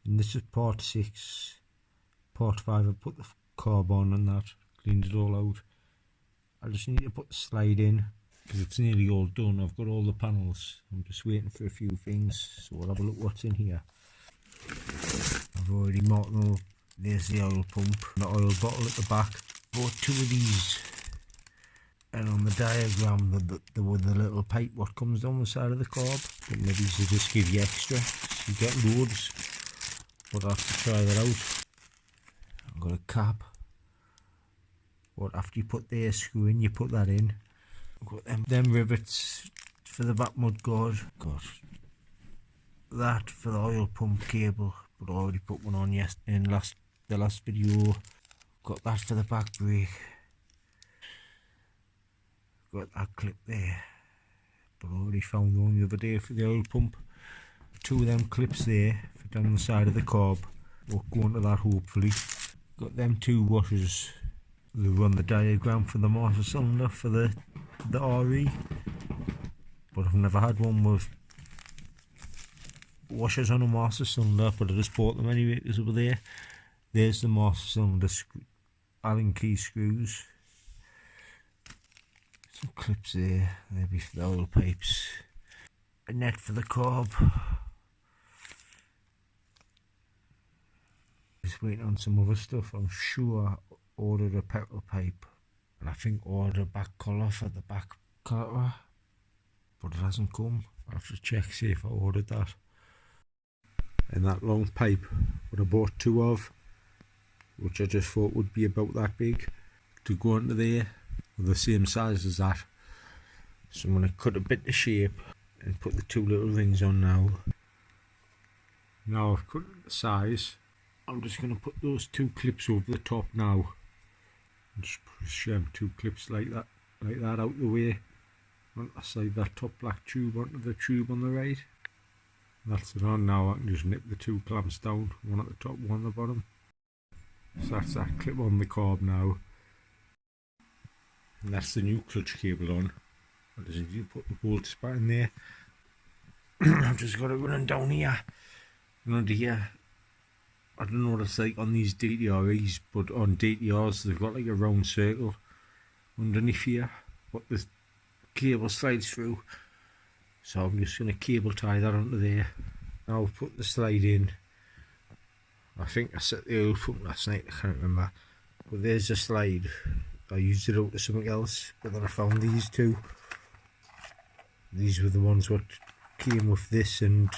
And this is part 6. Part 5 I put the carb on and that, cleaned it all out. I just need to put the slide in because it's nearly all done. I've got all the panels, I'm just waiting for a few things, so we'll have a look what's in here. I've already marked them up. There's the oil pump, the oil bottle at the back. Bought 2 of these, and on the diagram there was the little pipe what comes down the side of the carb, but maybe they just give you extra, so you get loads, but I'll have to try that out. I've got a cap, but after you put the air screw in, you put that in. I've got them rivets for the back mud guard, got that for the oil pump cable, but I already put one on in the last video. Got that for the back brake, got that clip there, but I already found one the other day for the oil pump. 2 of them clips there for down the side of the carb, we'll go into that hopefully. Got them 2 washers, they run the diagram for the master cylinder for the RE, but I've never had one with washers on a master cylinder, but I just bought them anyway because over there. There's the master cylinder Allen key screws, some clips there, maybe for the oil pipes, a net for the carb. Just waiting on some other stuff. I'm sure I ordered a petrol pipe, and I think ordered a back collar for the back collar, but it hasn't come. I have to check, see if I ordered that. And that long pipe, what I bought 2 of, which I just thought would be about that big, to go into there, the same size as that. So I'm going to cut a bit of shape and put the 2 little rings on now. Now I've cut the size, I'm just going to put those 2 clips over the top now. Just push 2 clips like that out the way. On the side that top black tube onto the tube on the right. That's it on now. I can just nip the 2 clamps down, one at the top, one at the bottom. So that's that clip on the carb now, and that's the new clutch cable on. I just need to put the bolts back in there. I've just got it running down here and under here. I don't know what it's like on these DTREs, but on DTRs they've got like a round circle underneath here, but the cable slides through. So I'm just going to cable tie that onto there. Now I'll put the slide in. I think I set the oil pump last night, I can't remember. But there's the slide. I used it out to something else, but then I found these 2. These were the ones what came with this, and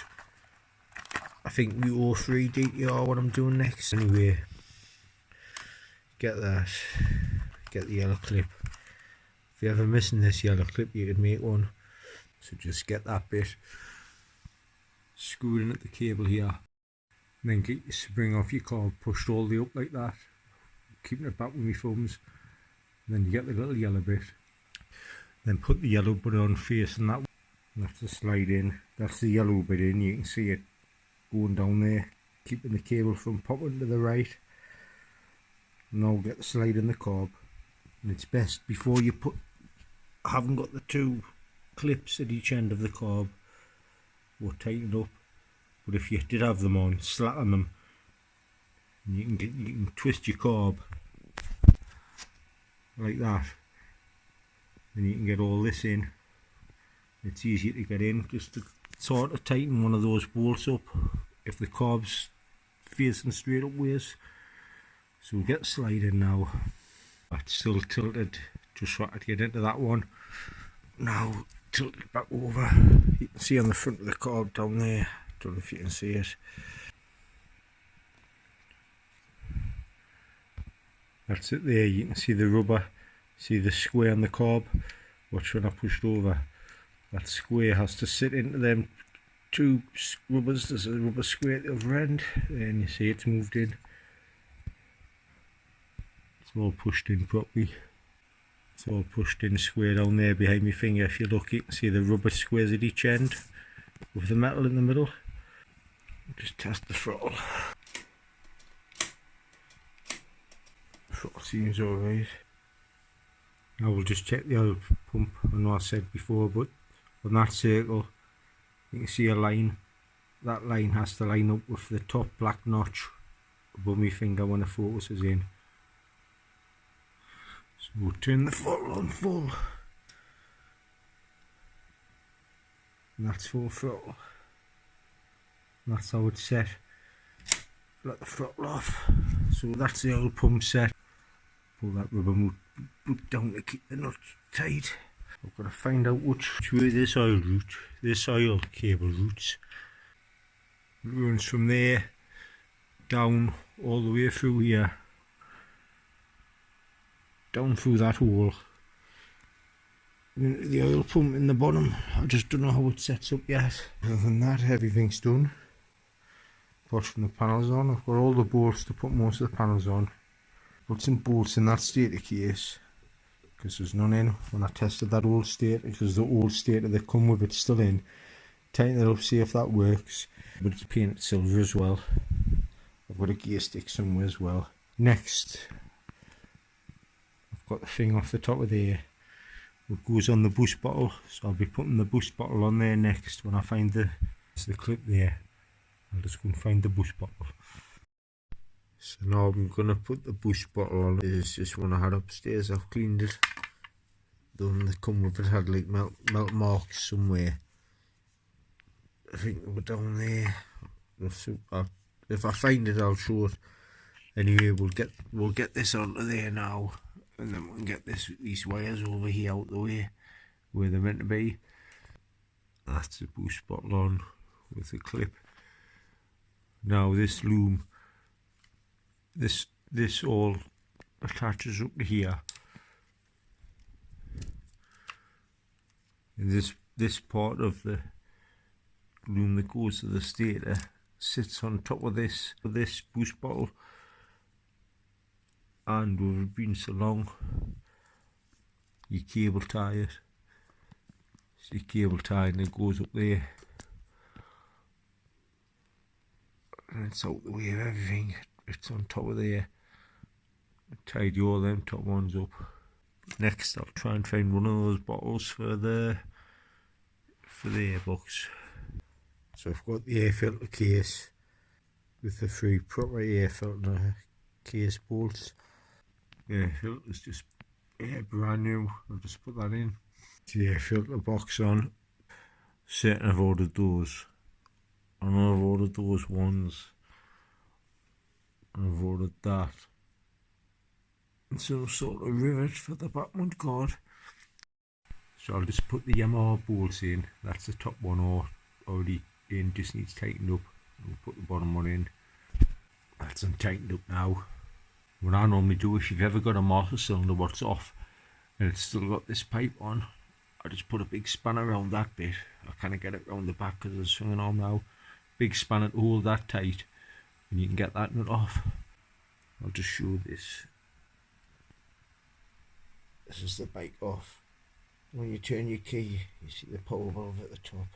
I think the 03 DTR what I'm doing next. Anyway, get that. Get the yellow clip. If you're ever missing this yellow clip, you could make one. So just get that bit screwed in at the cable here. And then get your spring off your carb pushed all the way up like that, keeping it back with my thumbs. And then you get the little yellow bit, then put the yellow bit on facing that, and that's the slide in. That's the yellow bit in, you can see it going down there, keeping the cable from popping to the right. Now get the slide in the carb, and it's best before you put, I haven't got the 2 clips at each end of the carb or tightened up. But if you did have them on, slacken them, and you can twist your carb like that, and you can get all this in. It's easier to get in, just to sort of tighten one of those bolts up if the carb's facing straight upwards. So we'll get the slide in now. That's still tilted, just wanted to get into that one. Now tilt it back over. You can see on the front of the carb down there. Don't know if you can see it. That's it there, you can see the rubber, see the square on the carb. Watch when I pushed over. That square has to sit into them 2 rubbers. There's a rubber square at the other end, and you see it's moved in. It's all pushed in properly. It's all pushed in square down there behind my finger. If you look, you can see the rubber squares at each end with the metal in the middle. Just test the throttle. Throttle seems alright. Now we'll just check the oil pump. I know I said before, but on that circle you can see a line that line has to line up with the top black notch above my finger when the focus is in. So we'll turn the throttle on full. And that's full throttle. And that's how it's set. Let the throttle off. So that's the oil pump set. Pull that rubber boot down to keep the nuts tight. I've got to find out which way this oil cable routes. It runs from there down all the way through here, down through that hole, into the oil pump in the bottom. I just don't know how it sets up yet. Other than that, everything's done. Apart from the panels on, I've got all the bolts to put most of the panels on. Put some bolts in that stator case because there's none in when I tested that old stator, because the old stator that come with it's still in. Tighten it up, see if that works. But it's painted silver as well. I've got a gear stick somewhere as well. Next, I've got the thing off the top of there. It goes on the boost bottle, so I'll be putting the boost bottle on there next when I find the clip there. I'll just go and find the boost bottle. So now I'm going to put the boost bottle on. It's just one I had upstairs. I've cleaned it. The one that come with it had like melt marks somewhere. I think they were down there. If I find it, I'll show it. Anyway, we'll get this onto there now, and then we'll get these wires over here out the way where they're meant to be. That's the boost bottle on with the clip. Now this loom, this all attaches up to here, and this part of the loom that goes to the stator sits on top of this boost bottle, and with it being so long, you cable tie it. So you cable tie and it goes up there, and it's out the way of everything. It's on top of there. Tidy all them top ones up. Next, I'll try and find one of those bottles for the airbox. So I've got the air filter case with the 3 proper air filter case bolts. Air filter's just brand new. I'll just put that in. The air filter box on. Certain I've ordered those. I know I've ordered those ones. I've ordered that. And some sort of rivet for the backmount card. So I'll just put the Yamaha bolts in. That's the top one already in, just needs tightened up. We'll put the bottom one in. That's untightened up now. What I normally do, if you've ever got a master cylinder what's off and it's still got this pipe on, I just put a big spanner around that bit. I kind of get it around the back because it's swinging on now. Big spanner to hold that tight, and you can get that nut off. I'll just show this. This is the bike off. When you turn your key, you see the power valve at the top.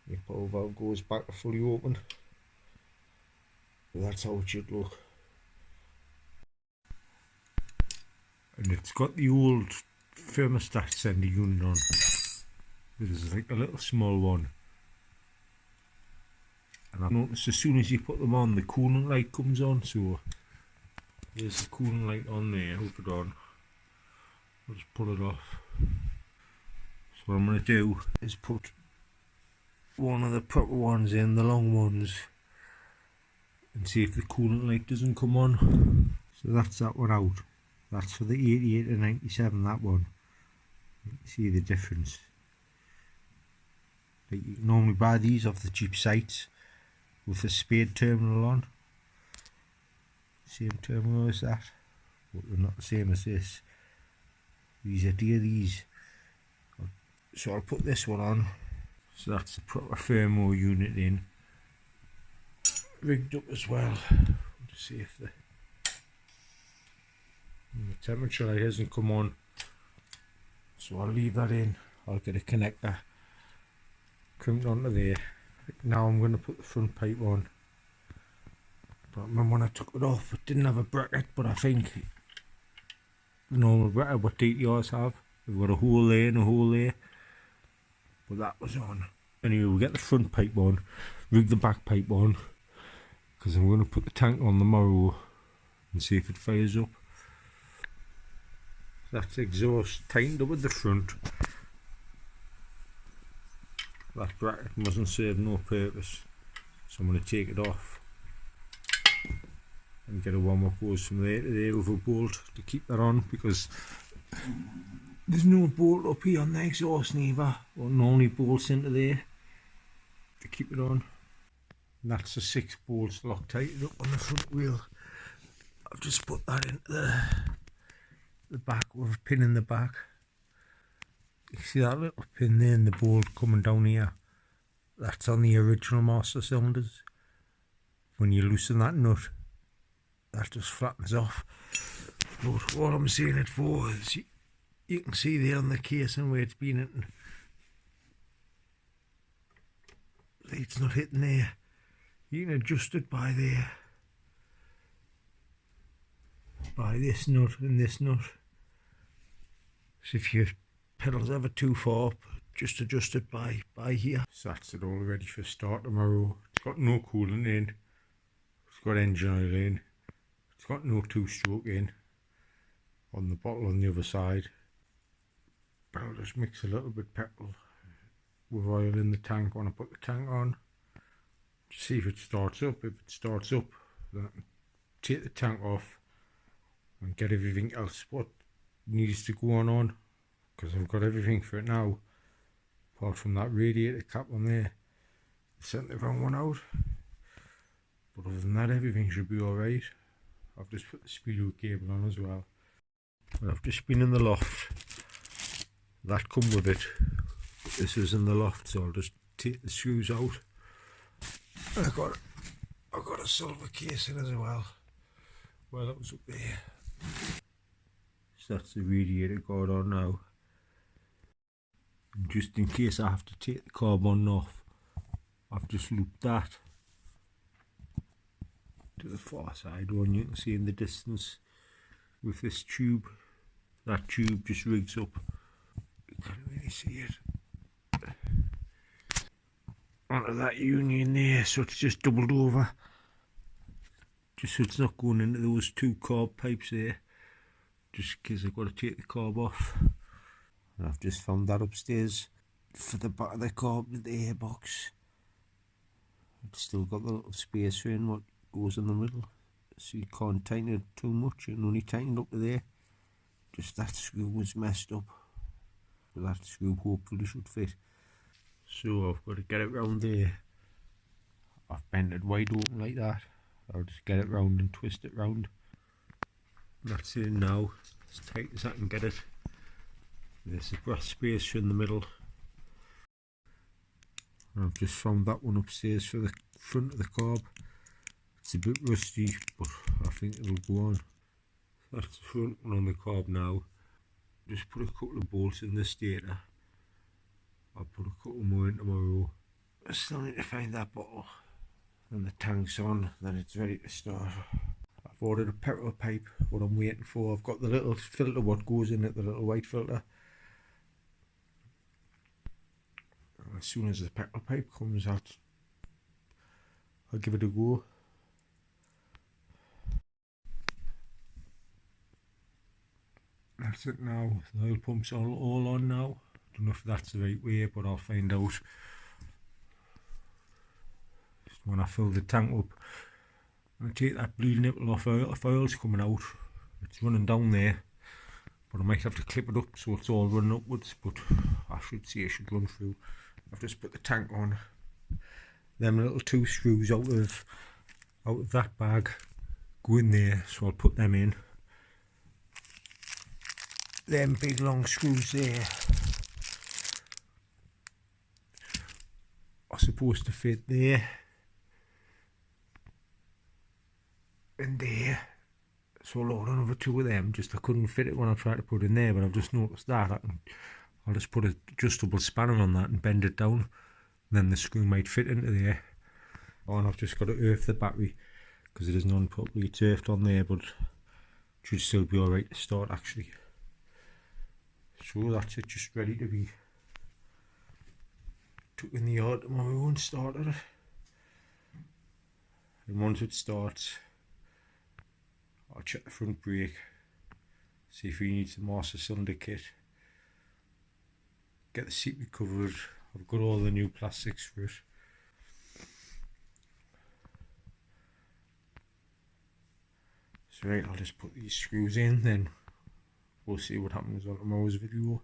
Your power valve goes back to fully open. That's how it should look. And it's got the old thermostat sender unit on. This is like a little small one. And I've noticed as soon as you put them on, the coolant light comes on. So there's the coolant light on there. I'll put it on. I'll just pull it off. So what I'm going to do is put one of the proper ones in, the long ones, and see if the coolant light doesn't come on. So that's that one out. That's for the 88 and 97, that one. You can see the difference. Like, you can normally buy these off the cheap sites with the spade terminal on. Same terminal as that, but they're not the same as this. These are dear, these. So I'll put this one on. So that's the proper thermo unit in. Rigged up as well. To see if the temperature light hasn't come on. So I'll leave that in. I'll get a connector crimped onto there. Now I'm going to put the front pipe on. But remember when I took it off, it didn't have a bracket, but I think the normal bracket what DTRs have, they've got a hole there and a hole there. But that was on. Anyway, we'll get the front pipe on, rig the back pipe on, because I'm going to put the tank on tomorrow and see if it fires up. That's exhaust tightened up at the front. That bracket wasn't serving no purpose, so I'm going to take it off and get a one that goes from there to there with a bolt to keep that on, because there's no bolt up here on the exhaust neither, or normally bolts into there to keep it on. And that's the 6 bolts Loctited up on the front wheel. I've just put that into the back with a pin in the back. You see that little pin there and the bolt coming down here? That's on the original master cylinders. When you loosen that nut, that just flattens off. But what I'm saying it for is you can see there on the casing where it's been hitting. It's not hitting there. You can adjust it by there. By this nut and this nut. So if your pedal's ever too far up, just adjust it by here. So that's it all ready for start tomorrow. It's got no coolant in. It's got engine oil in. It's got no 2-stroke in on the bottle on the other side. But I'll just mix a little bit petrol with oil in the tank when I put the tank on. See if it starts up. If it starts up, then I can take the tank off and get everything else what needs to go on, because I've got everything for it now apart from that radiator cap on there. I sent the wrong one out, but other than that everything should be alright. I've just put the speedo cable on as well. And I've just been in the loft. That come with it. This is in the loft, so I'll just take the screws out. I've got a silver casing as well. Well, that was up there. So that's the radiator guard on now. And just in case I have to take the carbon off, I've just looped that to the far side one you can see in the distance with this tube. That tube just rigs up. You can't really see it. Onto that union there, so it's just doubled over. Just so it's not going into those 2 carb pipes there. Just in case I've got to take the carb off. And I've just found that upstairs for the back of the carb with the airbox. It's still got the little space in what goes in the middle, so you can't tighten it too much. You can only tighten it up to there. Just that screw was messed up, but that screw hopefully should fit. So I've got to get it round there. I've bent it wide open like that. I'll just get it round and twist it round. That's it now, as tight as I can get it. There's a brass spacer in the middle. I've just found that one upstairs for the front of the carb. It's a bit rusty, but I think it'll go on. That's the front one on the carb now. Just put a couple of bolts in the stator. I'll put a couple more in tomorrow. I still need to find that bottle. And the tank's on, then it's ready to start. I've ordered a petrol pipe, what I'm waiting for. I've got the little filter what goes in it, the little white filter. And as soon as the petrol pipe comes out, I'll give it a go. That's it now, the oil pump's all on now. Don't know if that's the right way, but I'll find out. Just when I fill the tank up, I take that blue nipple off oil. If oil's coming out, it's running down there, but I might have to clip it up so it's all running upwards, but I should see it should run through. I've just put the tank on. Them little 2 screws out of that bag go in there, so I'll put them in. Them big long screws there are supposed to fit there and there, so I'll order another 2 of them. Just I couldn't fit it when I tried to put it in there, but I've just noticed that I'll just put an adjustable spanner on that and bend it down, and then the screw might fit into there. Oh, and I've just got to earth the battery because it isn't on properly. It's earthed on there, but it should still be alright to start actually. So that's it, just ready to be took in the autumn and we won't start it. And once it starts, I'll check the front brake, see if he needs the master cylinder kit, get the seat recovered. I've got all the new plastics for it. So right, I'll just put these screws in, then we'll see what happens on tomorrow's video.